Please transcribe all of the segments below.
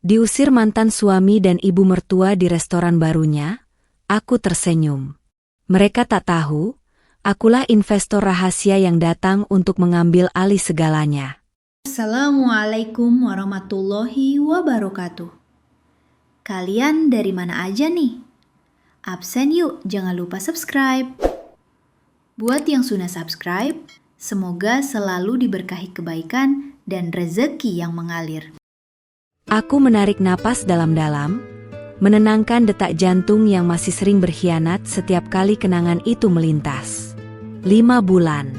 Diusir mantan suami dan ibu mertua di restoran barunya, aku tersenyum. Mereka tak tahu, akulah investor rahasia yang datang untuk mengambil alih segalanya. Assalamualaikum warahmatullahi wabarakatuh. Kalian dari mana aja nih? Absen yuk, jangan lupa subscribe. Buat yang sudah subscribe, semoga selalu diberkahi kebaikan dan rezeki yang mengalir. Aku menarik napas dalam-dalam, menenangkan detak jantung yang masih sering berkhianat setiap kali kenangan itu melintas. 5 bulan.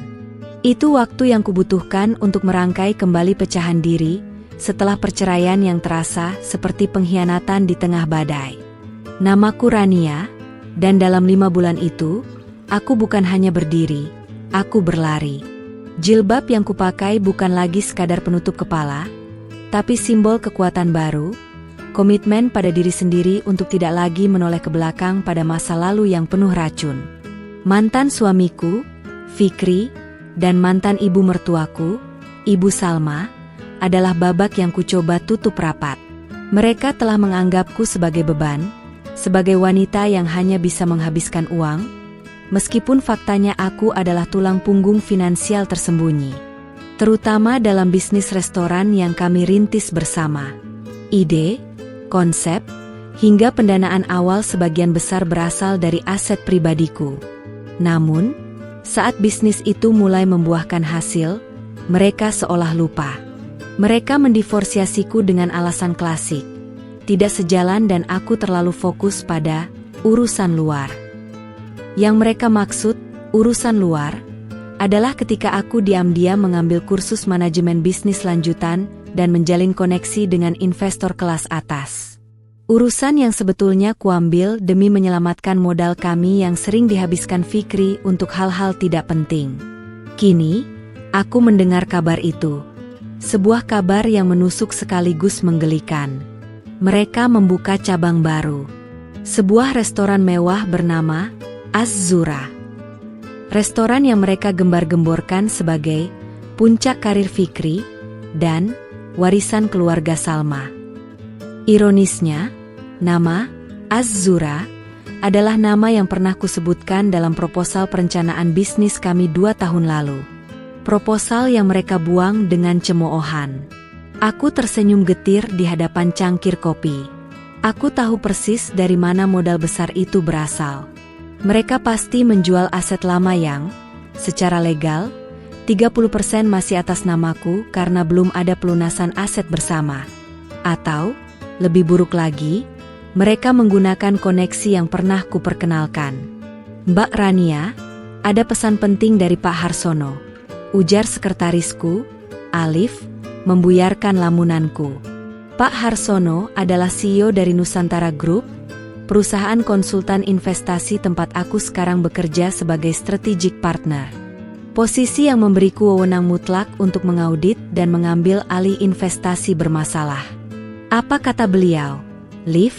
Itu waktu yang kubutuhkan untuk merangkai kembali pecahan diri setelah perceraian yang terasa seperti pengkhianatan di tengah badai. Namaku Rania, dan dalam 5 bulan itu, aku bukan hanya berdiri, aku berlari. Jilbab yang kupakai bukan lagi sekadar penutup kepala, tapi simbol kekuatan baru, komitmen pada diri sendiri untuk tidak lagi menoleh ke belakang pada masa lalu yang penuh racun. Mantan suamiku, Fikri, dan mantan ibu mertuaku, Ibu Salma, adalah babak yang kucoba tutup rapat. Mereka telah menganggapku sebagai beban, sebagai wanita yang hanya bisa menghabiskan uang, meskipun faktanya aku adalah tulang punggung finansial tersembunyi. Terutama dalam bisnis restoran yang kami rintis bersama. Ide, konsep, hingga pendanaan awal sebagian besar berasal dari aset pribadiku. Namun, saat bisnis itu mulai membuahkan hasil, mereka seolah lupa. Mereka mendivorsiasiku dengan alasan klasik, tidak sejalan dan aku terlalu fokus pada urusan luar. Yang mereka maksud, urusan luar, adalah ketika aku diam-diam mengambil kursus manajemen bisnis lanjutan dan menjalin koneksi dengan investor kelas atas. Urusan yang sebetulnya kuambil demi menyelamatkan modal kami yang sering dihabiskan Fikri untuk hal-hal tidak penting. Kini, aku mendengar kabar itu. Sebuah kabar yang menusuk sekaligus menggelikan. Mereka membuka cabang baru. Sebuah restoran mewah bernama Az-Zura. Restoran yang mereka gembar-gemborkan sebagai puncak karir Fikri dan warisan keluarga Salma. Ironisnya, nama Az-Zura adalah nama yang pernah kusebutkan dalam proposal perencanaan bisnis kami 2 tahun lalu. Proposal yang mereka buang dengan cemoohan. Aku tersenyum getir di hadapan cangkir kopi. Aku tahu persis dari mana modal besar itu berasal. Mereka pasti menjual aset lama yang, secara legal, 30% masih atas namaku karena belum ada pelunasan aset bersama. Atau, lebih buruk lagi, mereka menggunakan koneksi yang pernah kuperkenalkan. Mbak Rania, ada pesan penting dari Pak Harsono. Ujar sekretarisku, Alif, membuyarkan lamunanku. Pak Harsono adalah CEO dari Nusantara Group, perusahaan konsultan investasi tempat aku sekarang bekerja sebagai strategic partner. Posisi yang memberiku wewenang mutlak untuk mengaudit dan mengambil alih investasi bermasalah. Apa kata beliau? Liv?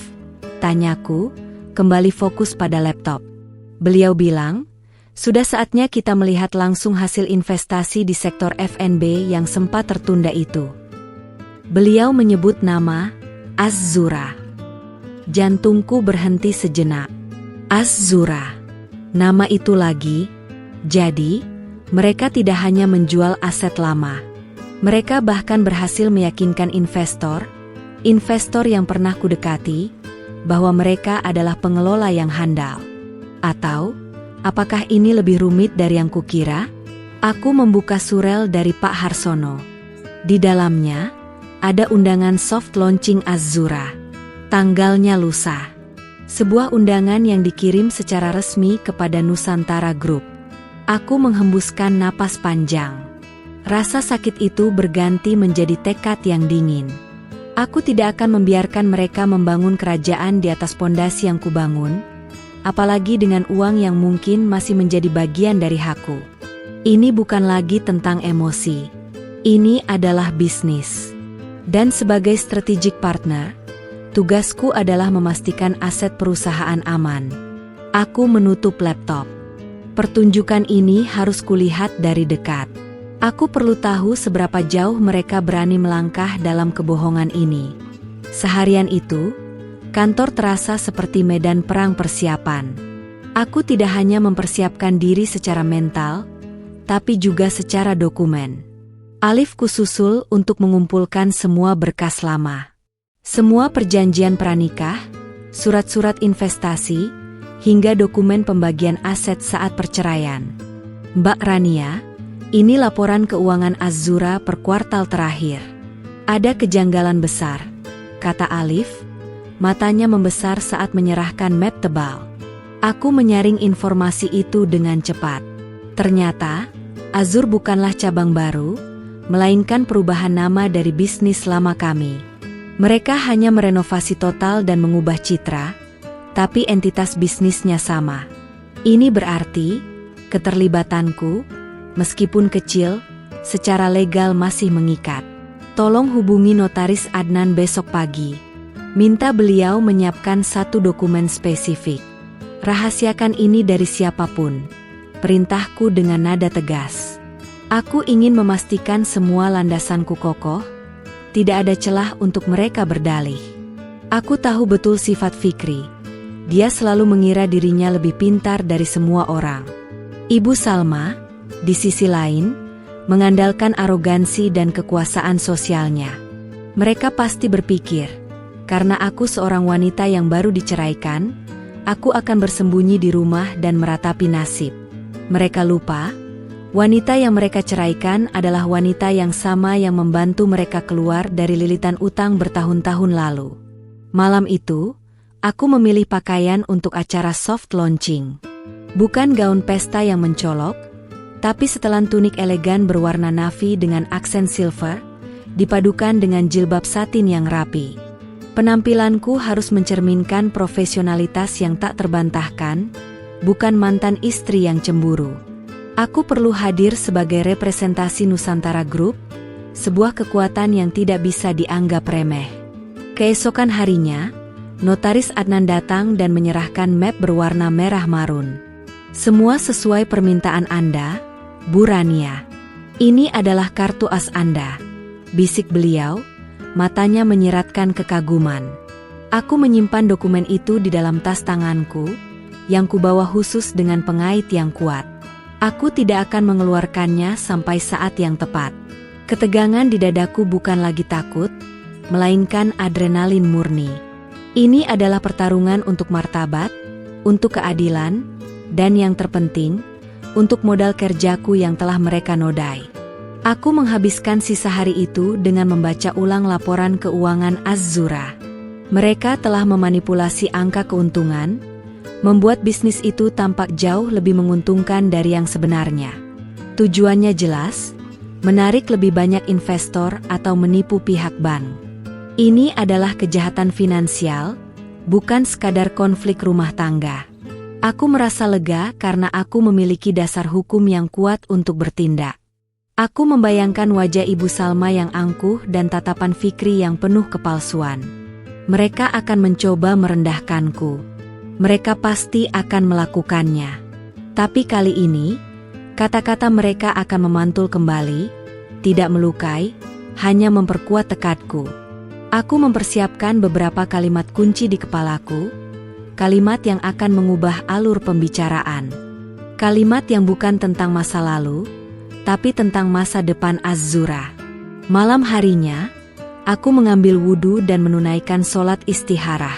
Tanyaku, kembali fokus pada laptop. Beliau bilang, sudah saatnya kita melihat langsung hasil investasi di sektor F&B yang sempat tertunda itu. Beliau menyebut nama Az-Zura. Jantungku berhenti sejenak. Az-Zura. Nama itu lagi. Jadi, mereka tidak hanya menjual aset lama. Mereka bahkan berhasil meyakinkan investor yang pernah kudekati, bahwa mereka adalah pengelola yang handal. Atau, apakah ini lebih rumit dari yang kukira? Aku membuka surel dari Pak Harsono. Di dalamnya, ada undangan soft launching Az-Zura. Tanggalnya lusa. Sebuah undangan yang dikirim secara resmi kepada Nusantara Group. Aku menghembuskan napas panjang. Rasa sakit itu berganti menjadi tekad yang dingin. Aku tidak akan membiarkan mereka membangun kerajaan di atas pondasi yang kubangun, apalagi dengan uang yang mungkin masih menjadi bagian dari hakku. Ini bukan lagi tentang emosi. Ini adalah bisnis. Dan sebagai strategic partner, tugasku adalah memastikan aset perusahaan aman. Aku menutup laptop. Pertunjukan ini harus kulihat dari dekat. Aku perlu tahu seberapa jauh mereka berani melangkah dalam kebohongan ini. Seharian itu, kantor terasa seperti medan perang persiapan. Aku tidak hanya mempersiapkan diri secara mental, tapi juga secara dokumen. Alif kususul untuk mengumpulkan semua berkas lama. Semua perjanjian pranikah, surat-surat investasi, hingga dokumen pembagian aset saat perceraian. Mbak Rania, ini laporan keuangan Az-Zura per kuartal terakhir. Ada kejanggalan besar, kata Alif, matanya membesar saat menyerahkan map tebal. Aku menyaring informasi itu dengan cepat. Ternyata, Az-Zur bukanlah cabang baru, melainkan perubahan nama dari bisnis lama kami. Mereka hanya merenovasi total dan mengubah citra, tapi entitas bisnisnya sama. Ini berarti, keterlibatanku, meskipun kecil, secara legal masih mengikat. Tolong hubungi Notaris Adnan besok pagi. Minta beliau menyiapkan satu dokumen spesifik. Rahasiakan ini dari siapapun. Perintahku dengan nada tegas. Aku ingin memastikan semua landasanku kokoh, tidak ada celah untuk mereka berdalih. Aku tahu betul sifat Fikri. Dia selalu mengira dirinya lebih pintar dari semua orang. Ibu Salma, di sisi lain, mengandalkan arogansi dan kekuasaan sosialnya. Mereka pasti berpikir, karena aku seorang wanita yang baru diceraikan, aku akan bersembunyi di rumah dan meratapi nasib. Mereka lupa, wanita yang mereka ceraikan adalah wanita yang sama yang membantu mereka keluar dari lilitan utang bertahun-tahun lalu. Malam itu, aku memilih pakaian untuk acara soft launching. Bukan gaun pesta yang mencolok, tapi setelan tunik elegan berwarna navy dengan aksen silver, dipadukan dengan jilbab satin yang rapi. Penampilanku harus mencerminkan profesionalitas yang tak terbantahkan, bukan mantan istri yang cemburu. Aku perlu hadir sebagai representasi Nusantara Group, sebuah kekuatan yang tidak bisa dianggap remeh. Keesokan harinya, Notaris Adnan datang dan menyerahkan map berwarna merah marun. Semua sesuai permintaan Anda, Bu Rania. Ini adalah kartu as Anda, bisik beliau, matanya menyiratkan kekaguman. Aku menyimpan dokumen itu di dalam tas tanganku, yang kubawa khusus dengan pengait yang kuat. Aku tidak akan mengeluarkannya sampai saat yang tepat. Ketegangan di dadaku bukan lagi takut, melainkan adrenalin murni. Ini adalah pertarungan untuk martabat, untuk keadilan, dan yang terpenting, untuk modal kerjaku yang telah mereka nodai. Aku menghabiskan sisa hari itu dengan membaca ulang laporan keuangan Az-Zura. Mereka telah memanipulasi angka keuntungan, membuat bisnis itu tampak jauh lebih menguntungkan dari yang sebenarnya. Tujuannya jelas, menarik lebih banyak investor atau menipu pihak bank. Ini adalah kejahatan finansial, bukan sekadar konflik rumah tangga. Aku merasa lega karena aku memiliki dasar hukum yang kuat untuk bertindak. Aku membayangkan wajah Ibu Salma yang angkuh dan tatapan Fikri yang penuh kepalsuan. Mereka akan mencoba merendahkanku. Mereka pasti akan melakukannya. Tapi kali ini, kata-kata mereka akan memantul kembali, tidak melukai, hanya memperkuat tekadku. Aku mempersiapkan beberapa kalimat kunci di kepalaku, kalimat yang akan mengubah alur pembicaraan. Kalimat yang bukan tentang masa lalu, tapi tentang masa depan Az-Zura. Malam harinya, aku mengambil wudhu dan menunaikan sholat istikharah.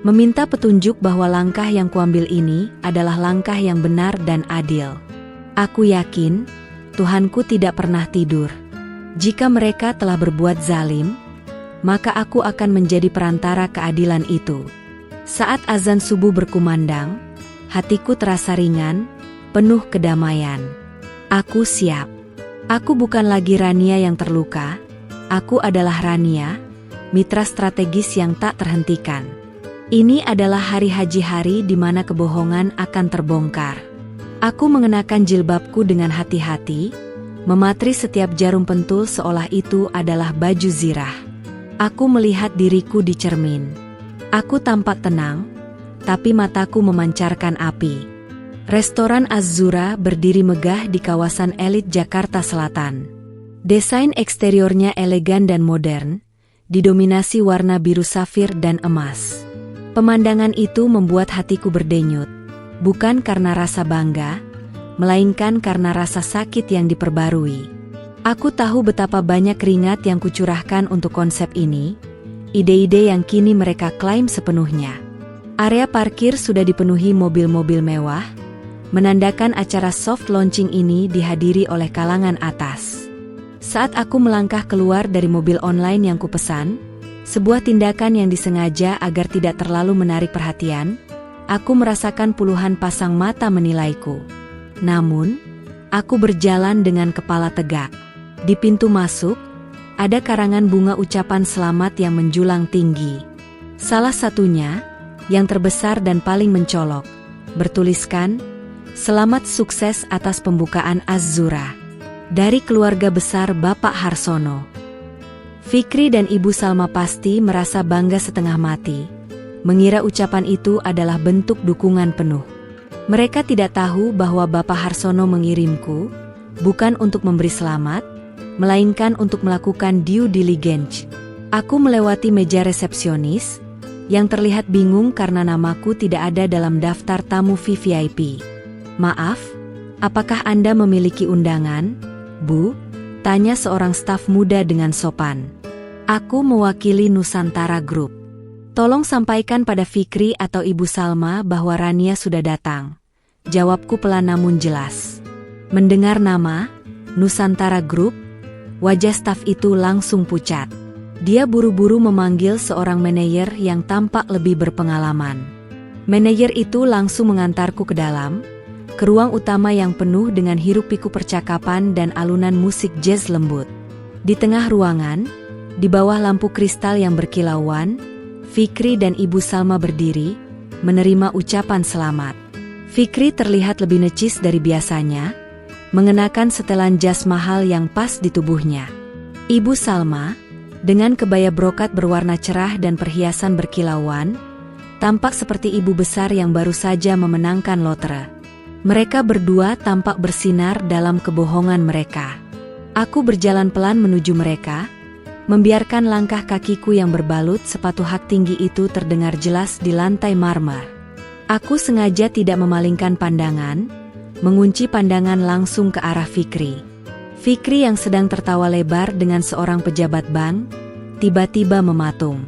Meminta petunjuk bahwa langkah yang kuambil ini adalah langkah yang benar dan adil. Aku yakin, Tuhanku tidak pernah tidur. Jika mereka telah berbuat zalim, maka aku akan menjadi perantara keadilan itu. Saat azan subuh berkumandang, hatiku terasa ringan, penuh kedamaian. Aku siap. Aku bukan lagi Rania yang terluka, aku adalah Rania, mitra strategis yang tak terhentikan. Ini adalah hari haji, hari di mana kebohongan akan terbongkar. Aku mengenakan jilbabku dengan hati-hati, mematri setiap jarum pentul seolah itu adalah baju zirah. Aku melihat diriku di cermin. Aku tampak tenang, tapi mataku memancarkan api. Restoran Az-Zura berdiri megah di kawasan elit Jakarta Selatan. Desain eksteriornya elegan dan modern, didominasi warna biru safir dan emas. Pemandangan itu membuat hatiku berdenyut, bukan karena rasa bangga, melainkan karena rasa sakit yang diperbarui. Aku tahu betapa banyak keringat yang kucurahkan untuk konsep ini, ide-ide yang kini mereka klaim sepenuhnya. Area parkir sudah dipenuhi mobil-mobil mewah, menandakan acara soft launching ini dihadiri oleh kalangan atas. Saat aku melangkah keluar dari mobil online yang kupesan, sebuah tindakan yang disengaja agar tidak terlalu menarik perhatian, aku merasakan puluhan pasang mata menilaiku. Namun, aku berjalan dengan kepala tegak. Di pintu masuk, ada karangan bunga ucapan selamat yang menjulang tinggi. Salah satunya, yang terbesar dan paling mencolok, bertuliskan, "Selamat sukses atas pembukaan Az-Zura. Dari keluarga besar Bapak Harsono." Fikri dan Ibu Salma pasti merasa bangga setengah mati, mengira ucapan itu adalah bentuk dukungan penuh. Mereka tidak tahu bahwa Bapak Harsono mengirimku, bukan untuk memberi selamat, melainkan untuk melakukan due diligence. Aku melewati meja resepsionis, yang terlihat bingung karena namaku tidak ada dalam daftar tamu VVIP. "Maaf, apakah Anda memiliki undangan, Bu?" tanya seorang staf muda dengan sopan. "Aku mewakili Nusantara Group. Tolong sampaikan pada Fikri atau Ibu Salma bahwa Rania sudah datang," jawabku pelan namun jelas. Mendengar nama Nusantara Group, wajah staf itu langsung pucat. Dia buru-buru memanggil seorang manajer yang tampak lebih berpengalaman. Manajer itu langsung mengantarku ke dalam, ke ruang utama yang penuh dengan hiruk-pikuk percakapan dan alunan musik jazz lembut. Di tengah ruangan, di bawah lampu kristal yang berkilauan, Fikri dan Ibu Salma berdiri, menerima ucapan selamat. Fikri terlihat lebih necis dari biasanya, mengenakan setelan jas mahal yang pas di tubuhnya. Ibu Salma, dengan kebaya brokat berwarna cerah dan perhiasan berkilauan, tampak seperti ibu besar yang baru saja memenangkan lotre. Mereka berdua tampak bersinar dalam kebohongan mereka. Aku berjalan pelan menuju mereka, membiarkan langkah kakiku yang berbalut sepatu hak tinggi itu terdengar jelas di lantai marmer. Aku sengaja tidak memalingkan pandangan, mengunci pandangan langsung ke arah Fikri. Fikri yang sedang tertawa lebar dengan seorang pejabat bank, tiba-tiba mematung.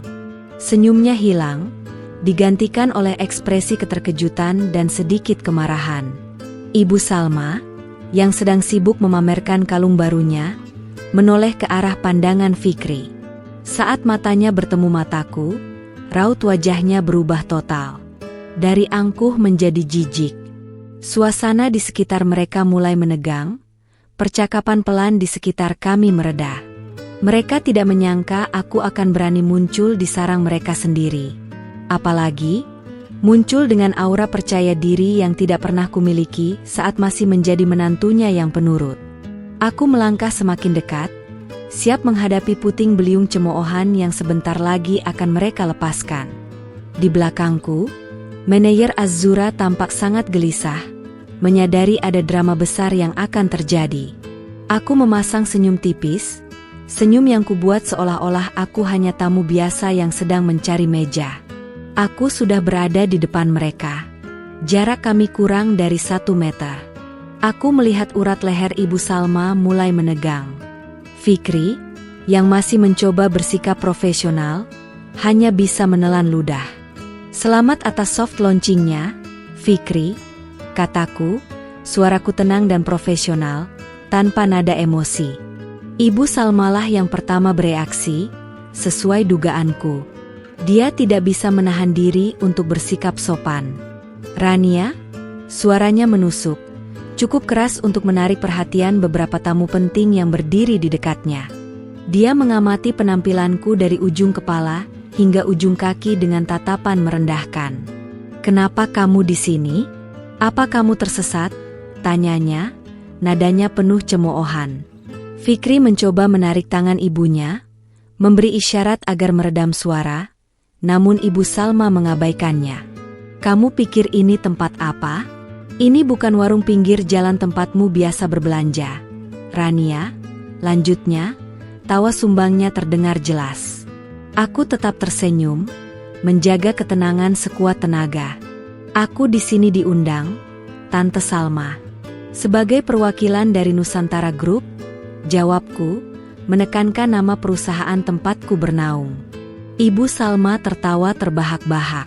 Senyumnya hilang, digantikan oleh ekspresi keterkejutan dan sedikit kemarahan. Ibu Salma, yang sedang sibuk memamerkan kalung barunya, menoleh ke arah pandangan Fikri. Saat matanya bertemu mataku, raut wajahnya berubah total. Dari angkuh menjadi jijik. Suasana di sekitar mereka mulai menegang, percakapan pelan di sekitar kami mereda. Mereka tidak menyangka aku akan berani muncul di sarang mereka sendiri. Apalagi, muncul dengan aura percaya diri yang tidak pernah kumiliki saat masih menjadi menantunya yang penurut. Aku melangkah semakin dekat, siap menghadapi puting beliung cemoohan yang sebentar lagi akan mereka lepaskan. Di belakangku, manajer Az-Zura tampak sangat gelisah, menyadari ada drama besar yang akan terjadi. Aku memasang senyum tipis, senyum yang kubuat seolah-olah aku hanya tamu biasa yang sedang mencari meja. Aku sudah berada di depan mereka. Jarak kami kurang dari 1 meter. Aku melihat urat leher Ibu Salma mulai menegang. Fikri, yang masih mencoba bersikap profesional, hanya bisa menelan ludah. "Selamat atas soft launchingnya, Fikri," kataku, suaraku tenang dan profesional, tanpa nada emosi. Ibu Salmalah yang pertama bereaksi, sesuai dugaanku. Dia tidak bisa menahan diri untuk bersikap sopan. "Rania?" Suaranya menusuk, cukup keras untuk menarik perhatian beberapa tamu penting yang berdiri di dekatnya. Dia mengamati penampilanku dari ujung kepala hingga ujung kaki dengan tatapan merendahkan. "Kenapa kamu di sini? Apa kamu tersesat?" tanyanya, nadanya penuh cemoohan. Fikri mencoba menarik tangan ibunya, memberi isyarat agar meredam suara, namun Ibu Salma mengabaikannya. "Kamu pikir ini tempat apa? Ini bukan warung pinggir jalan tempatmu biasa berbelanja, Rania," lanjutnya, tawa sumbangnya terdengar jelas. Aku tetap tersenyum, menjaga ketenangan sekuat tenaga. Aku di sini diundang, Tante Salma. Sebagai perwakilan dari Nusantara Group, jawabku, menekankan nama perusahaan tempatku bernaung. Ibu Salma tertawa terbahak-bahak.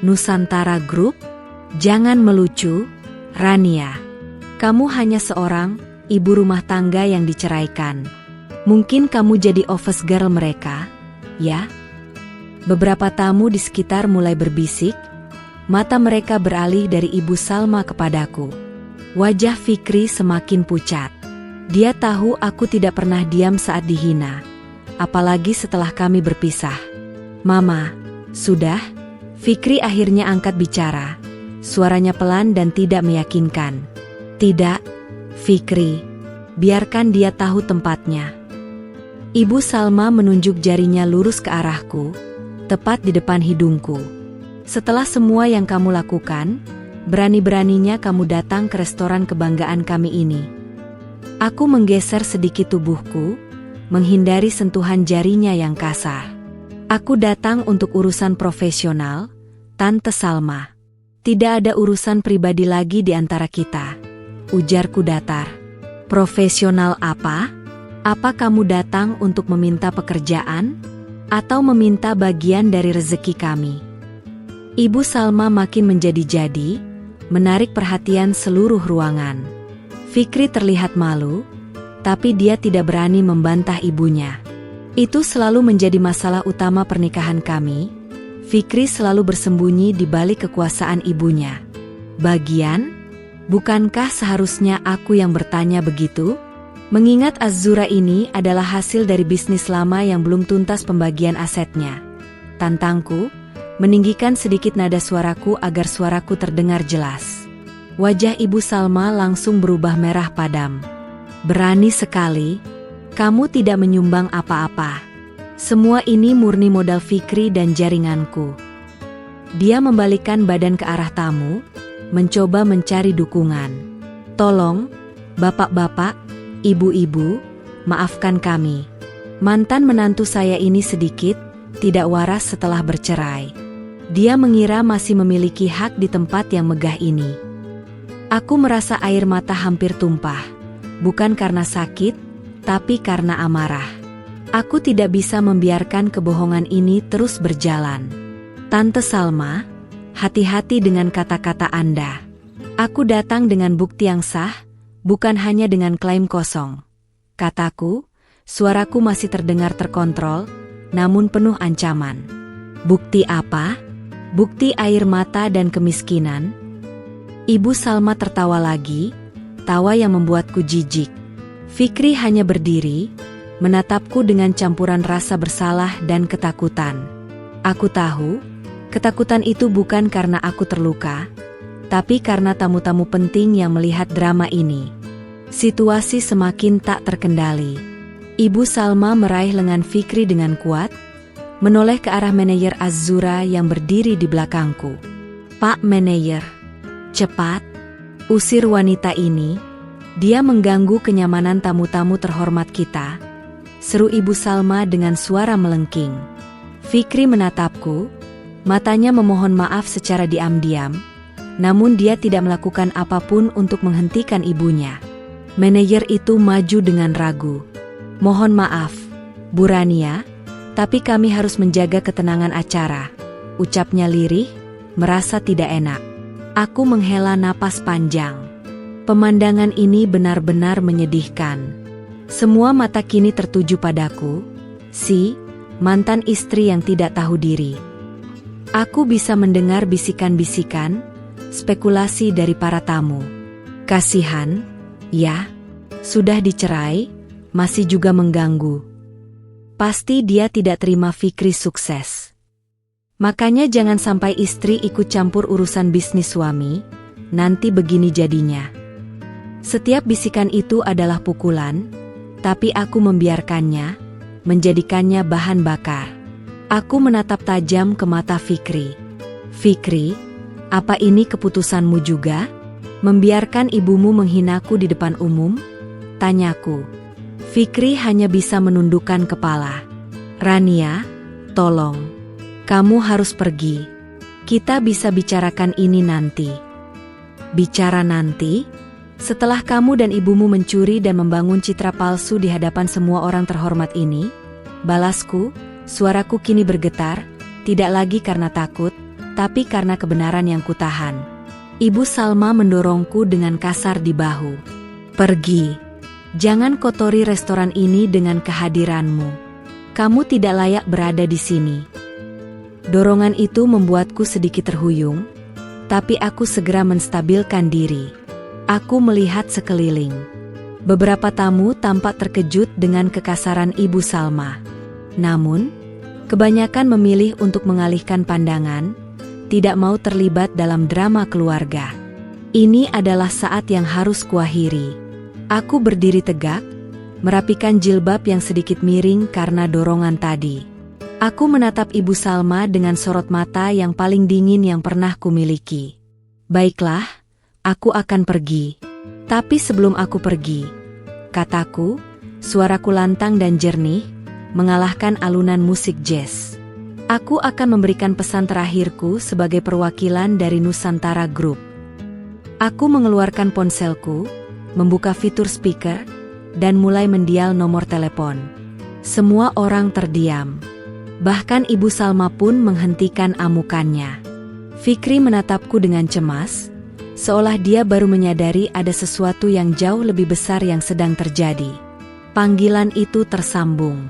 Nusantara Group? Jangan melucu, Rania. Kamu hanya seorang ibu rumah tangga yang diceraikan. Mungkin kamu jadi office girl mereka, ya? Beberapa tamu di sekitar mulai berbisik, mata mereka beralih dari Ibu Salma kepadaku. Wajah Fikri semakin pucat. Dia tahu aku tidak pernah diam saat dihina, apalagi setelah kami berpisah. Mama, sudah? Fikri akhirnya angkat bicara. Suaranya pelan dan tidak meyakinkan. Tidak, Fikri. Biarkan dia tahu tempatnya. Ibu Salma menunjuk jarinya lurus ke arahku, tepat di depan hidungku. Setelah semua yang kamu lakukan, berani-beraninya kamu datang ke restoran kebanggaan kami ini. Aku menggeser sedikit tubuhku, menghindari sentuhan jarinya yang kasar. Aku datang untuk urusan profesional, Tante Salma. Tidak ada urusan pribadi lagi di antara kita, ujarku datar. Profesional apa? Apa kamu datang untuk meminta pekerjaan? Atau meminta bagian dari rezeki kami? Ibu Salma makin menjadi-jadi, menarik perhatian seluruh ruangan. Fikri terlihat malu, tapi dia tidak berani membantah ibunya. Itu selalu menjadi masalah utama pernikahan kami. Fikri selalu bersembunyi di balik kekuasaan ibunya. Bagian? Bukankah seharusnya aku yang bertanya begitu? Mengingat Az-Zura ini adalah hasil dari bisnis lama yang belum tuntas pembagian asetnya. Tantangku, meninggikan sedikit nada suaraku agar suaraku terdengar jelas. Wajah Ibu Salma langsung berubah merah padam. Berani sekali, kamu tidak menyumbang apa-apa. Semua ini murni modal Fikri dan jaringanku. Dia membalikkan badan ke arah tamu, mencoba mencari dukungan. Tolong, bapak-bapak, ibu-ibu, maafkan kami. Mantan menantu saya ini sedikit tidak waras setelah bercerai. Dia mengira masih memiliki hak di tempat yang megah ini. Aku merasa air mata hampir tumpah, bukan karena sakit, tapi karena amarah. Aku tidak bisa membiarkan kebohongan ini terus berjalan. Tante Salma, hati-hati dengan kata-kata Anda. Aku datang dengan bukti yang sah, bukan hanya dengan klaim kosong. Kataku, suaraku masih terdengar terkontrol, namun penuh ancaman. Bukti apa? Bukti air mata dan kemiskinan? Ibu Salma tertawa lagi, tawa yang membuatku jijik. Fikri hanya berdiri, menatapku dengan campuran rasa bersalah dan ketakutan. Aku tahu, ketakutan itu bukan karena aku terluka, tapi karena tamu-tamu penting yang melihat drama ini. Situasi semakin tak terkendali. Ibu Salma meraih lengan Fikri dengan kuat, menoleh ke arah manajer Az-Zura yang berdiri di belakangku. Pak manajer, cepat, usir wanita ini. Dia mengganggu kenyamanan tamu-tamu terhormat kita, seru Ibu Salma dengan suara melengking. Fikri menatapku, matanya memohon maaf secara diam-diam, namun dia tidak melakukan apapun untuk menghentikan ibunya. Manajer itu maju dengan ragu. Mohon maaf, Bu Rania, tapi kami harus menjaga ketenangan acara, ucapnya lirih, merasa tidak enak. Aku menghela napas panjang. Pemandangan ini benar-benar menyedihkan. Semua mata kini tertuju padaku, si mantan istri yang tidak tahu diri. Aku bisa mendengar bisikan-bisikan, spekulasi dari para tamu. Kasihan, ya, sudah dicerai, masih juga mengganggu. Pasti dia tidak terima Fikri sukses. Makanya jangan sampai istri ikut campur urusan bisnis suami, nanti begini jadinya. Setiap bisikan itu adalah pukulan, tapi aku membiarkannya, menjadikannya bahan bakar. Aku menatap tajam ke mata Fikri. Fikri, apa ini keputusanmu juga? Membiarkan ibumu menghinaku di depan umum? Tanyaku. Fikri hanya bisa menundukkan kepala. Rania, Tolong, kamu harus pergi. Kita bisa bicarakan ini nanti. Bicara nanti? Setelah kamu dan ibumu mencuri dan membangun citra palsu di hadapan semua orang terhormat ini? Balasku, suaraku kini bergetar, tidak lagi karena takut, tapi karena kebenaran yang kutahan. Ibu Salma mendorongku dengan kasar di bahu. Pergi. Jangan kotori restoran ini dengan kehadiranmu. Kamu tidak layak berada di sini. Dorongan itu membuatku sedikit terhuyung, tapi aku segera menstabilkan diri. Aku melihat sekeliling. Beberapa tamu tampak terkejut dengan kekasaran Ibu Salma. Namun, kebanyakan memilih untuk mengalihkan pandangan, tidak mau terlibat dalam drama keluarga. Ini adalah saat yang harus kuakhiri. Aku berdiri tegak, merapikan jilbab yang sedikit miring karena dorongan tadi. Aku menatap Ibu Salma dengan sorot mata yang paling dingin yang pernah kumiliki. Baiklah, aku akan pergi. Tapi sebelum aku pergi, kataku, suaraku lantang dan jernih, mengalahkan alunan musik jazz. Aku akan memberikan pesan terakhirku sebagai perwakilan dari Nusantara Group. Aku mengeluarkan ponselku, membuka fitur speaker, dan mulai mendial nomor telepon. Semua orang terdiam. Bahkan Ibu Salma pun menghentikan amukannya. Fikri menatapku dengan cemas, seolah dia baru menyadari ada sesuatu yang jauh lebih besar yang sedang terjadi. Panggilan itu tersambung.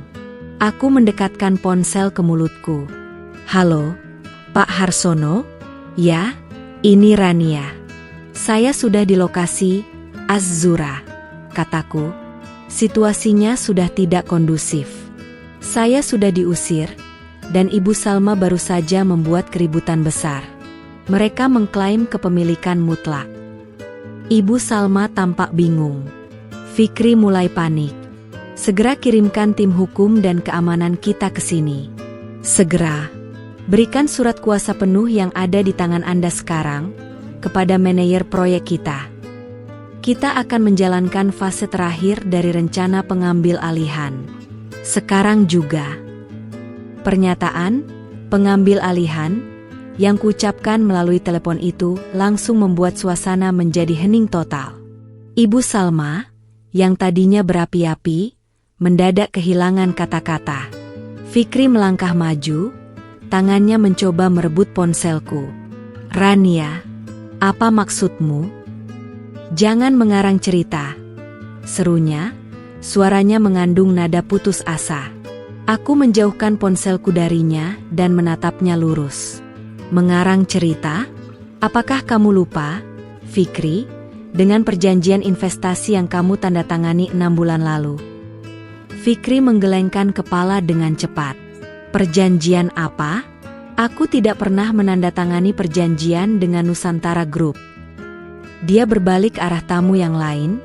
Aku mendekatkan ponsel ke mulutku. Halo, Pak Harsono? Ya, ini Rania. Saya sudah di lokasi Az-Zura, kataku. Situasinya sudah tidak kondusif. Saya sudah diusir, dan Ibu Salma baru saja membuat keributan besar. Mereka mengklaim kepemilikan mutlak. Ibu Salma tampak bingung. Fikri mulai panik. Segera kirimkan tim hukum dan keamanan kita ke sini. Segera. Berikan surat kuasa penuh yang ada di tangan Anda sekarang kepada manajer proyek kita. Kita akan menjalankan fase terakhir dari rencana pengambil alihan. Sekarang juga. Pernyataan pengambil alihan yang kuucapkan melalui telepon itu langsung membuat suasana menjadi hening total. Ibu Salma, yang tadinya berapi-api, mendadak kehilangan kata-kata. Fikri melangkah maju, tangannya mencoba merebut ponselku. Rania, apa maksudmu? Jangan mengarang cerita, serunya, suaranya mengandung nada putus asa. Aku menjauhkan ponselku darinya dan menatapnya lurus. Mengarang cerita? Apakah kamu lupa, Fikri, dengan perjanjian investasi yang kamu tanda tangani 6 bulan lalu? Fikri menggelengkan kepala dengan cepat. Perjanjian apa? Aku tidak pernah menandatangani perjanjian dengan Nusantara Group. Dia berbalik arah tamu yang lain,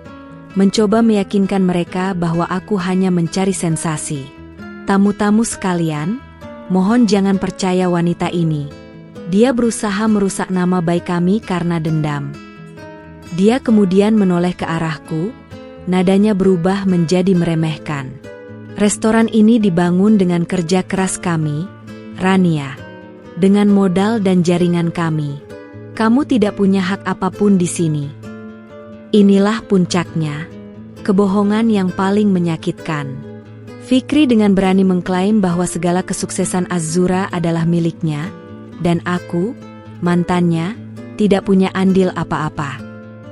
mencoba meyakinkan mereka bahwa aku hanya mencari sensasi. Tamu-tamu sekalian, mohon jangan percaya wanita ini. Dia berusaha merusak nama baik kami karena dendam. Dia kemudian menoleh ke arahku, nadanya berubah menjadi meremehkan. Restoran ini dibangun dengan kerja keras kami, Rania. Dengan modal dan jaringan kami. Kamu tidak punya hak apapun di sini. Inilah puncaknya. Kebohongan yang paling menyakitkan. Fikri dengan berani mengklaim bahwa segala kesuksesan Az-Zura adalah miliknya, dan aku, mantannya, tidak punya andil apa-apa.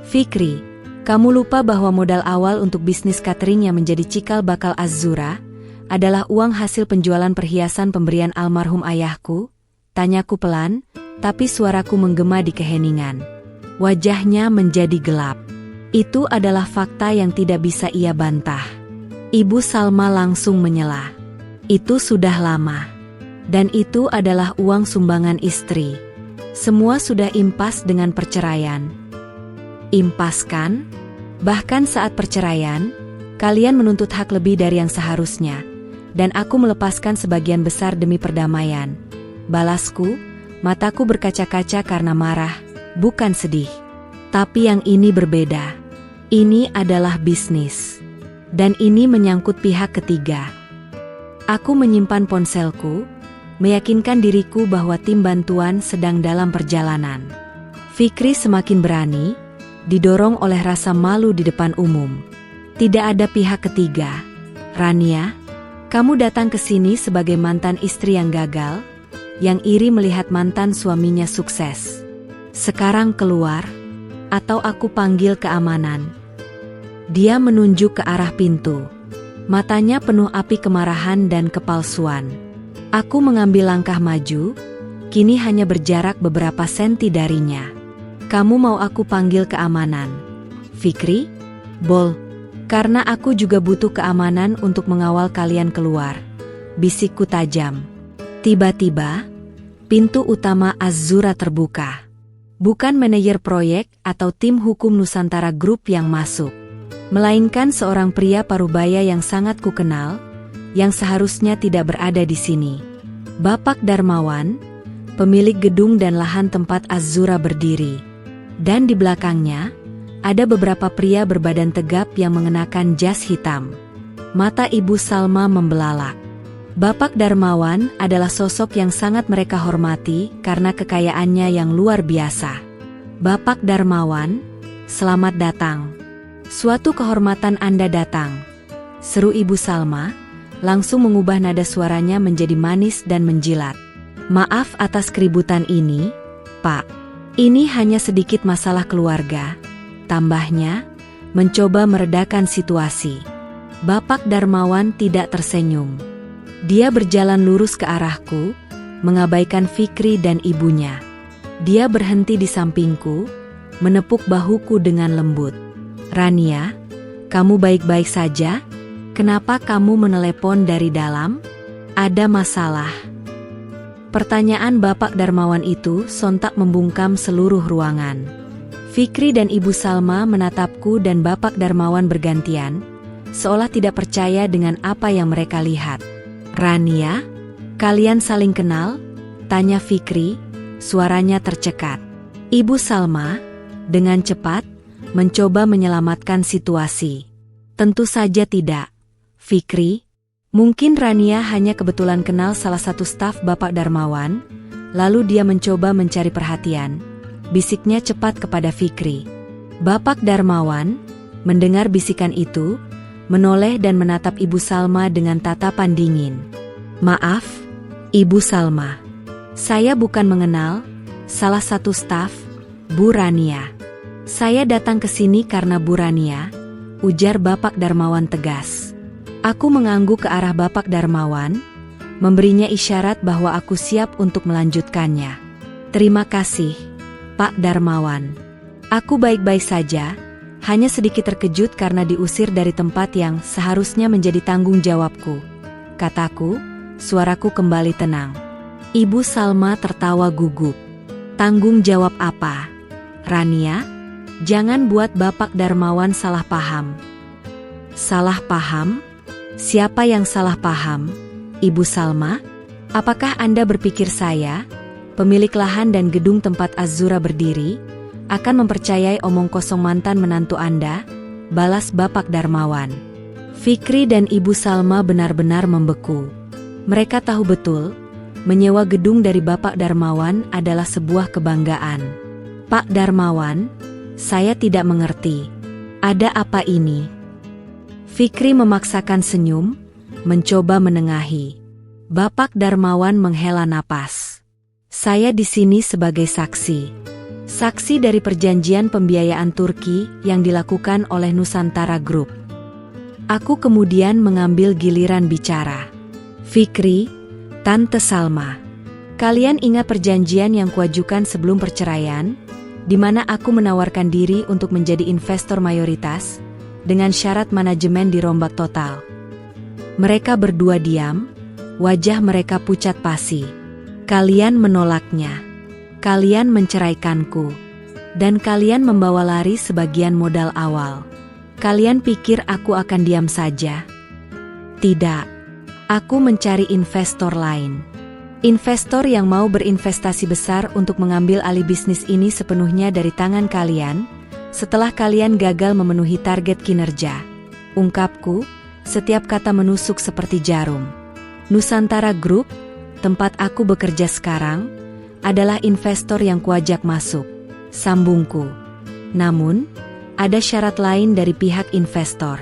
Fikri, kamu lupa bahwa modal awal untuk bisnis catering yang menjadi cikal bakal Az-Zura adalah uang hasil penjualan perhiasan pemberian almarhum ayahku? Tanyaku pelan, tapi suaraku menggema di keheningan. Wajahnya menjadi gelap. Itu adalah fakta yang tidak bisa ia bantah. Ibu Salma langsung menyela. Itu sudah lama. Dan itu adalah uang sumbangan istri. Semua sudah impas dengan perceraian. Impas kan? Bahkan saat perceraian, kalian menuntut hak lebih dari yang seharusnya. Dan aku melepaskan sebagian besar demi perdamaian. Balasku, mataku berkaca-kaca karena marah, bukan sedih. Tapi yang ini berbeda. Ini adalah bisnis. Dan ini menyangkut pihak ketiga. Aku menyimpan ponselku, meyakinkan diriku bahwa tim bantuan sedang dalam perjalanan. Fikri semakin berani, didorong oleh rasa malu di depan umum. Tidak ada pihak ketiga. Rania, kamu datang ke sini sebagai mantan istri yang gagal, yang iri melihat mantan suaminya sukses. Sekarang keluar, atau aku panggil keamanan. Dia menunjuk ke arah pintu. Matanya penuh api kemarahan dan kepalsuan. Aku mengambil langkah maju, kini hanya berjarak beberapa senti darinya. Kamu mau aku panggil keamanan? Fikri? Bol. Karena aku juga butuh keamanan untuk mengawal kalian keluar. Bisikku tajam. Tiba-tiba, pintu utama Az-Zura terbuka. Bukan manajer proyek atau tim hukum Nusantara Group yang masuk, melainkan seorang pria parubaya yang sangat kukenal, yang seharusnya tidak berada di sini. Bapak Darmawan, pemilik gedung dan lahan tempat Az-Zura berdiri. Dan di belakangnya, ada beberapa pria berbadan tegap yang mengenakan jas hitam. Mata Ibu Salma membelalak. Bapak Darmawan adalah sosok yang sangat mereka hormati karena kekayaannya yang luar biasa. Bapak Darmawan, selamat datang. Suatu kehormatan Anda datang, seru Ibu Salma, langsung mengubah nada suaranya menjadi manis dan menjilat. Maaf atas keributan ini, Pak. Ini hanya sedikit masalah keluarga. Tambahnya, mencoba meredakan situasi. Bapak Darmawan tidak tersenyum. Dia berjalan lurus ke arahku, mengabaikan Fikri dan ibunya. Dia berhenti di sampingku, menepuk bahuku dengan lembut. Rania, kamu baik-baik saja? Kenapa kamu menelepon dari dalam? Ada masalah? Pertanyaan Bapak Darmawan itu sontak membungkam seluruh ruangan. Fikri dan Ibu Salma menatapku dan Bapak Darmawan bergantian, seolah tidak percaya dengan apa yang mereka lihat. Rania, kalian saling kenal? Tanya Fikri, suaranya tercekat. Ibu Salma, dengan cepat, mencoba menyelamatkan situasi. Tentu saja tidak. Fikri, mungkin Rania hanya kebetulan kenal salah satu staf Bapak Darmawan, lalu dia mencoba mencari perhatian. Bisiknya cepat kepada Fikri. Bapak Darmawan, mendengar bisikan itu, menoleh dan menatap Ibu Salma dengan tatapan dingin. Maaf, Ibu Salma. Saya bukan mengenal salah satu staf, Bu Rania. Saya datang ke sini karena Bu Rania, ujar Bapak Darmawan tegas. Aku mengangguk ke arah Bapak Darmawan, memberinya isyarat bahwa aku siap untuk melanjutkannya. Terima kasih, Pak Darmawan. Aku baik-baik saja, hanya sedikit terkejut karena diusir dari tempat yang seharusnya menjadi tanggung jawabku. Kataku, suaraku kembali tenang. Ibu Salma tertawa gugup. Tanggung jawab apa? Rania, jangan buat Bapak Darmawan salah paham. Salah paham? Siapa yang salah paham? Ibu Salma, apakah Anda berpikir saya, pemilik lahan dan gedung tempat Az-Zura berdiri, akan mempercayai omong kosong mantan menantu Anda? Balas Bapak Darmawan. Fikri dan Ibu Salma benar-benar membeku. Mereka tahu betul, menyewa gedung dari Bapak Darmawan adalah sebuah kebanggaan. Pak Darmawan, saya tidak mengerti. Ada apa ini? Fikri memaksakan senyum, mencoba menengahi. Bapak Darmawan menghela napas. Saya di sini sebagai saksi. Saksi dari perjanjian pembiayaan Turki yang dilakukan oleh Nusantara Group. Aku kemudian mengambil giliran bicara. Fikri, Tante Salma, kalian ingat perjanjian yang kuajukan sebelum perceraian, di mana aku menawarkan diri untuk menjadi investor mayoritas, dengan syarat manajemen dirombak total. Mereka berdua diam, wajah mereka pucat pasi. Kalian menolaknya. Kalian menceraikanku. Dan kalian membawa lari sebagian modal awal. Kalian pikir aku akan diam saja? Tidak. Aku mencari investor lain. Investor yang mau berinvestasi besar untuk mengambil alih bisnis ini sepenuhnya dari tangan kalian, setelah kalian gagal memenuhi target kinerja. Ungkapku, setiap kata menusuk seperti jarum. Nusantara Group, tempat aku bekerja sekarang, adalah investor yang kuajak masuk, sambungku. Namun, ada syarat lain dari pihak investor.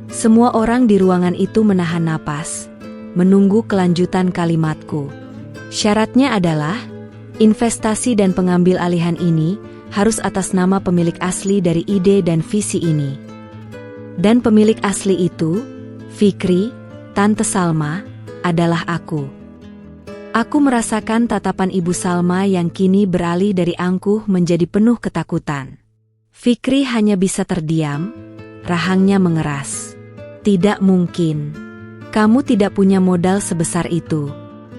Semua orang di ruangan itu menahan napas, menunggu kelanjutan kalimatku. Syaratnya adalah, investasi dan pengambil alihan ini harus atas nama pemilik asli dari ide dan visi ini. Dan pemilik asli itu, Fikri, Tante Salma, adalah aku. Aku merasakan tatapan Ibu Salma yang kini beralih dari angkuh menjadi penuh ketakutan. Fikri hanya bisa terdiam, rahangnya mengeras. Tidak mungkin. Kamu tidak punya modal sebesar itu.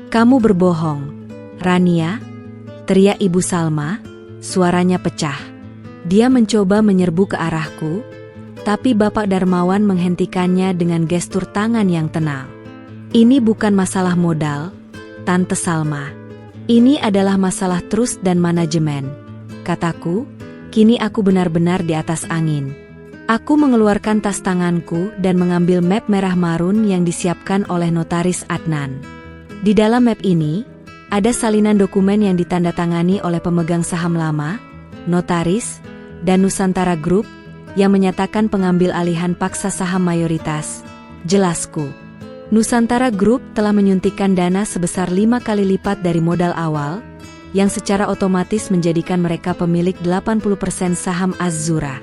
Kamu berbohong. Rania, teriak Ibu Salma, suaranya pecah. Dia mencoba menyerbu ke arahku, tapi Bapak Darmawan menghentikannya dengan gestur tangan yang tenang. Ini bukan masalah modal, Tante Salma. Ini adalah masalah trust dan manajemen, kataku. Kini aku benar-benar di atas angin. Aku mengeluarkan tas tanganku dan mengambil map merah marun yang disiapkan oleh notaris Adnan. Di dalam map ini, ada salinan dokumen yang ditandatangani oleh pemegang saham lama, notaris, dan Nusantara Group yang menyatakan pengambil alihan paksa saham mayoritas. Jelasku. Nusantara Group telah menyuntikkan dana sebesar 5 kali lipat dari modal awal, yang secara otomatis menjadikan mereka pemilik 80% saham Az-Zura.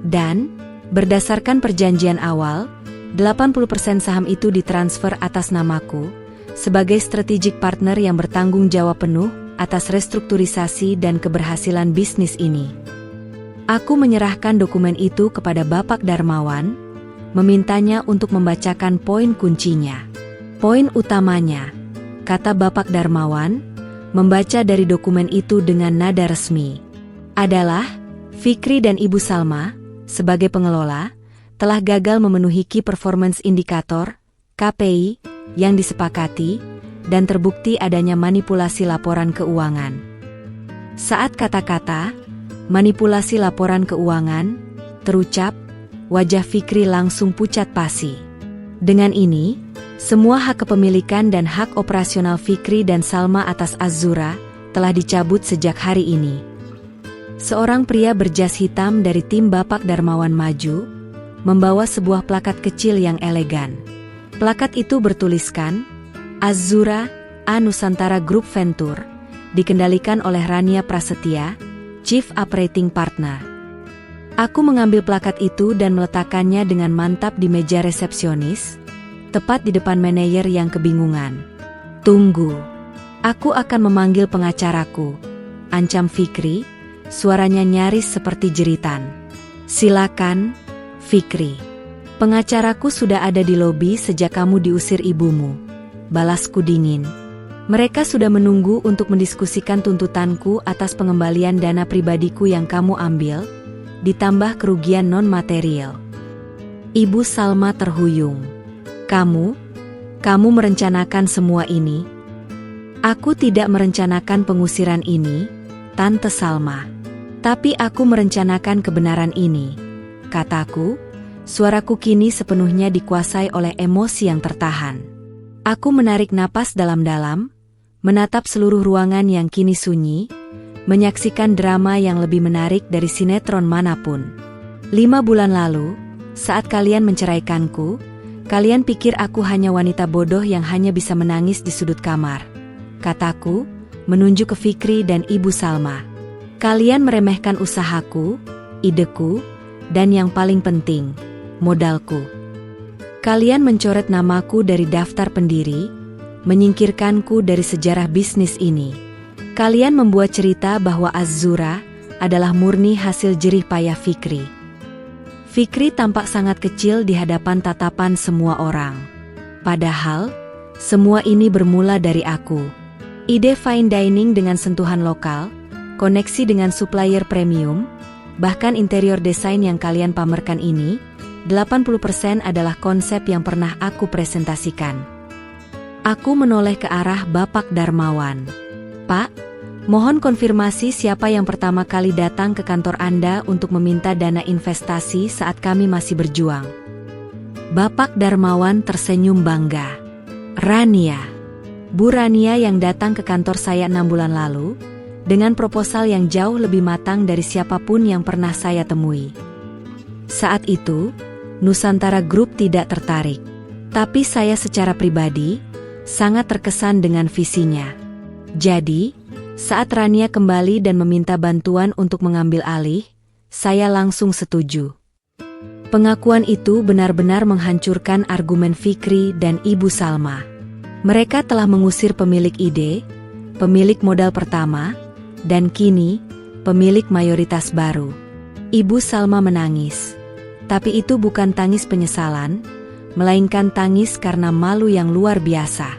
Dan, berdasarkan perjanjian awal, 80% saham itu ditransfer atas namaku, sebagai strategic partner yang bertanggung jawab penuh atas restrukturisasi dan keberhasilan bisnis ini. Aku menyerahkan dokumen itu kepada Bapak Darmawan, memintanya untuk membacakan poin kuncinya. Poin utamanya, kata Bapak Darmawan, membaca dari dokumen itu dengan nada resmi, adalah Fikri dan Ibu Salma, sebagai pengelola, telah gagal memenuhi Key Performance Indicator, KPI, yang disepakati, dan terbukti adanya manipulasi laporan keuangan. Saat kata-kata, manipulasi laporan keuangan, terucap, wajah Fikri langsung pucat pasi. Dengan ini, semua hak kepemilikan dan hak operasional Fikri dan Salma atas Az-Zura telah dicabut sejak hari ini. Seorang pria berjas hitam dari tim Bapak Darmawan maju, membawa sebuah plakat kecil yang elegan. Plakat itu bertuliskan, Az-Zura, A Nusantara Group Venture, dikendalikan oleh Rania Prasetya, Chief Operating Partner. Aku mengambil plakat itu dan meletakkannya dengan mantap di meja resepsionis, tepat di depan manajer yang kebingungan. Tunggu, aku akan memanggil pengacaraku, ancam Fikri, suaranya nyaris seperti jeritan. Silakan, Fikri. Pengacaraku sudah ada di lobi sejak kamu diusir ibumu, balasku dingin. Mereka sudah menunggu untuk mendiskusikan tuntutanku atas pengembalian dana pribadiku yang kamu ambil, ditambah kerugian non-material. Ibu Salma terhuyung. Kamu merencanakan semua ini? Aku tidak merencanakan pengusiran ini, Tante Salma. Tapi aku merencanakan kebenaran ini, kataku. Suaraku kini sepenuhnya dikuasai oleh emosi yang tertahan. Aku menarik napas dalam-dalam, menatap seluruh ruangan yang kini sunyi, menyaksikan drama yang lebih menarik dari sinetron manapun. 5 bulan lalu, saat kalian menceraikanku, kalian pikir aku hanya wanita bodoh yang hanya bisa menangis di sudut kamar, kataku, menunjuk ke Fikri dan Ibu Salma. Kalian meremehkan usahaku, ideku, dan yang paling penting, modalku. Kalian mencoret namaku dari daftar pendiri, menyingkirkanku dari sejarah bisnis ini. Kalian membuat cerita bahwa Az-Zura adalah murni hasil jerih payah Fikri. Fikri tampak sangat kecil di hadapan tatapan semua orang. Padahal, semua ini bermula dari aku. Ide fine dining dengan sentuhan lokal, koneksi dengan supplier premium, bahkan interior desain yang kalian pamerkan ini, 80% adalah konsep yang pernah aku presentasikan. Aku menoleh ke arah Bapak Darmawan. Pak, mohon konfirmasi siapa yang pertama kali datang ke kantor Anda untuk meminta dana investasi saat kami masih berjuang. Bapak Darmawan tersenyum bangga. Rania. Bu Rania yang datang ke kantor saya 6 bulan lalu, dengan proposal yang jauh lebih matang dari siapapun yang pernah saya temui. Saat itu, Nusantara Group tidak tertarik. Tapi saya secara pribadi, sangat terkesan dengan visinya. Jadi, saat Rania kembali dan meminta bantuan untuk mengambil alih, saya langsung setuju. Pengakuan itu benar-benar menghancurkan argumen Fikri dan Ibu Salma. Mereka telah mengusir pemilik ide, pemilik modal pertama, dan kini, pemilik mayoritas baru. Ibu Salma menangis. Tapi itu bukan tangis penyesalan, melainkan tangis karena malu yang luar biasa.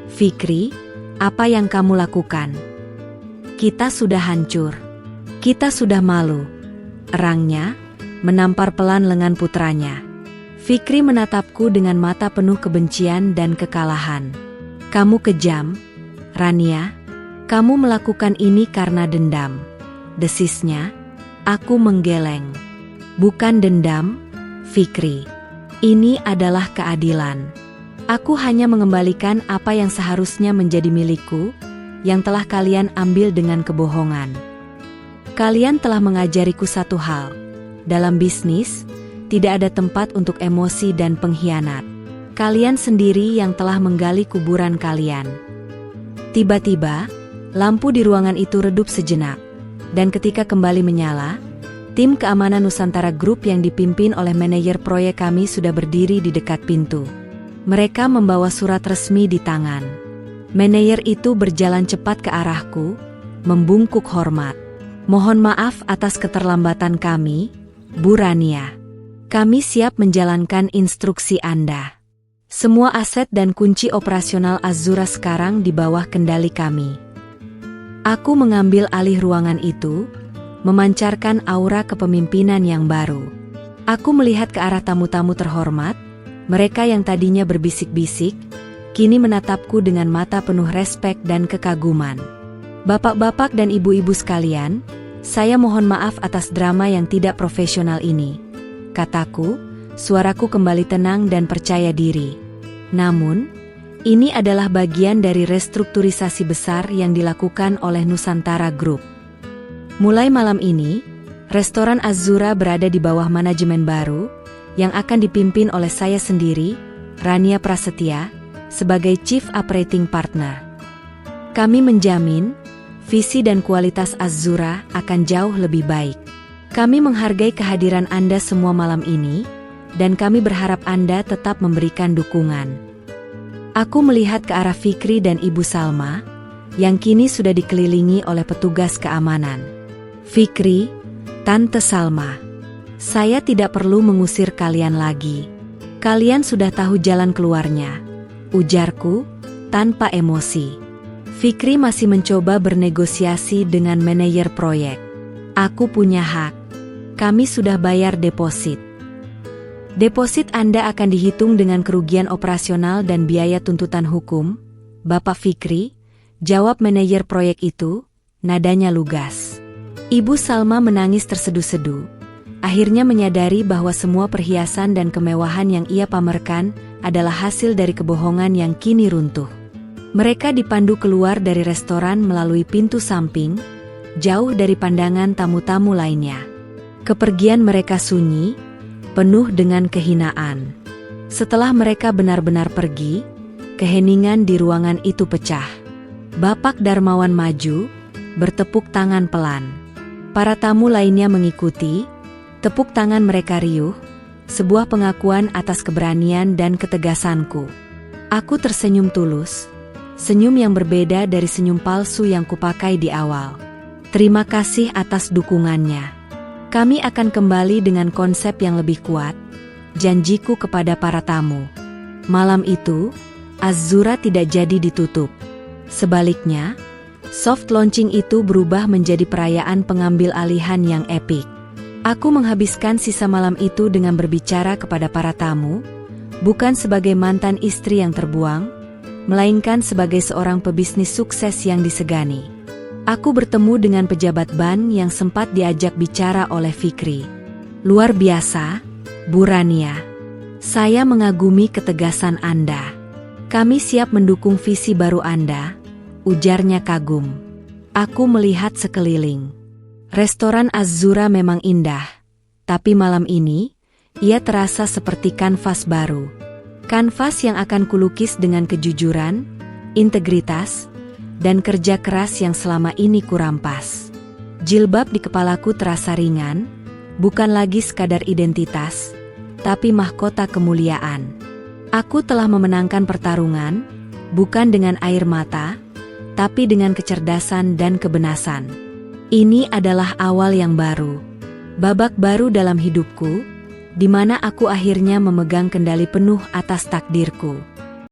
Fikri, apa yang kamu lakukan? Kita sudah hancur. Kita sudah malu. Erangnya menampar pelan lengan putranya. Fikri menatapku dengan mata penuh kebencian dan kekalahan. Kamu kejam, Rania. Kamu melakukan ini karena dendam. Desisnya, aku menggeleng. Bukan dendam, Fikri. Ini adalah keadilan. Aku hanya mengembalikan apa yang seharusnya menjadi milikku, yang telah kalian ambil dengan kebohongan. Kalian telah mengajariku satu hal. Dalam bisnis, tidak ada tempat untuk emosi dan pengkhianat. Kalian sendiri yang telah menggali kuburan kalian. Tiba-tiba, lampu di ruangan itu redup sejenak. Dan ketika kembali menyala, tim keamanan Nusantara Group yang dipimpin oleh manajer proyek kami sudah berdiri di dekat pintu. Mereka membawa surat resmi di tangan. Manajer itu berjalan cepat ke arahku, membungkuk hormat. Mohon maaf atas keterlambatan kami, Bu Rania. Kami siap menjalankan instruksi Anda. Semua aset dan kunci operasional Azura sekarang di bawah kendali kami. Aku mengambil alih ruangan itu, memancarkan aura kepemimpinan yang baru. Aku melihat ke arah tamu-tamu terhormat, mereka yang tadinya berbisik-bisik, kini menatapku dengan mata penuh respek dan kekaguman. Bapak-bapak dan ibu-ibu sekalian, saya mohon maaf atas drama yang tidak profesional ini. Kataku, suaraku kembali tenang dan percaya diri. Namun, ini adalah bagian dari restrukturisasi besar yang dilakukan oleh Nusantara Group. Mulai malam ini, restoran Azura berada di bawah manajemen baru, yang akan dipimpin oleh saya sendiri, Rania Prasetya, sebagai Chief Operating Partner. Kami menjamin, visi dan kualitas Azura akan jauh lebih baik. Kami menghargai kehadiran Anda semua malam ini, dan kami berharap Anda tetap memberikan dukungan. Aku melihat ke arah Fikri dan Ibu Salma, yang kini sudah dikelilingi oleh petugas keamanan. Fikri, Tante Salma, saya tidak perlu mengusir kalian lagi. Kalian sudah tahu jalan keluarnya, ujarku, tanpa emosi. Fikri masih mencoba bernegosiasi dengan manajer proyek. Aku punya hak. Kami sudah bayar deposit. Deposit Anda akan dihitung dengan kerugian operasional dan biaya tuntutan hukum, Bapak Fikri, jawab manajer proyek itu, nadanya lugas. Ibu Salma menangis terseduh-seduh. Akhirnya menyadari bahwa semua perhiasan dan kemewahan yang ia pamerkan adalah hasil dari kebohongan yang kini runtuh. Mereka dipandu keluar dari restoran melalui pintu samping, jauh dari pandangan tamu-tamu lainnya. Kepergian mereka sunyi, penuh dengan kehinaan. Setelah mereka benar-benar pergi, keheningan di ruangan itu pecah. Bapak Darmawan maju, bertepuk tangan pelan. Para tamu lainnya mengikuti, tepuk tangan mereka riuh, sebuah pengakuan atas keberanian dan ketegasanku. Aku tersenyum tulus. Senyum yang berbeda dari senyum palsu yang kupakai di awal. Terima kasih atas dukungannya. Kami akan kembali dengan konsep yang lebih kuat, janjiku kepada para tamu. Malam itu, Azura tidak jadi ditutup. Sebaliknya, soft launching itu berubah menjadi perayaan pengambil alihan yang epik. Aku menghabiskan sisa malam itu dengan berbicara kepada para tamu, bukan sebagai mantan istri yang terbuang, melainkan sebagai seorang pebisnis sukses yang disegani. Aku bertemu dengan pejabat BAN yang sempat diajak bicara oleh Fikri. Luar biasa, Bu Rania. Saya mengagumi ketegasan Anda. Kami siap mendukung visi baru Anda, ujarnya kagum. Aku melihat sekeliling. Restoran Az-Zura memang indah, tapi malam ini, ia terasa seperti kanvas baru. Kanvas yang akan kulukis dengan kejujuran, integritas, dan kerja keras yang selama ini kurampas. Jilbab di kepalaku terasa ringan, bukan lagi sekadar identitas, tapi mahkota kemuliaan. Aku telah memenangkan pertarungan, bukan dengan air mata, tapi dengan kecerdasan dan kebenasan. Ini adalah awal yang baru. Babak baru dalam hidupku, di mana aku akhirnya memegang kendali penuh atas takdirku.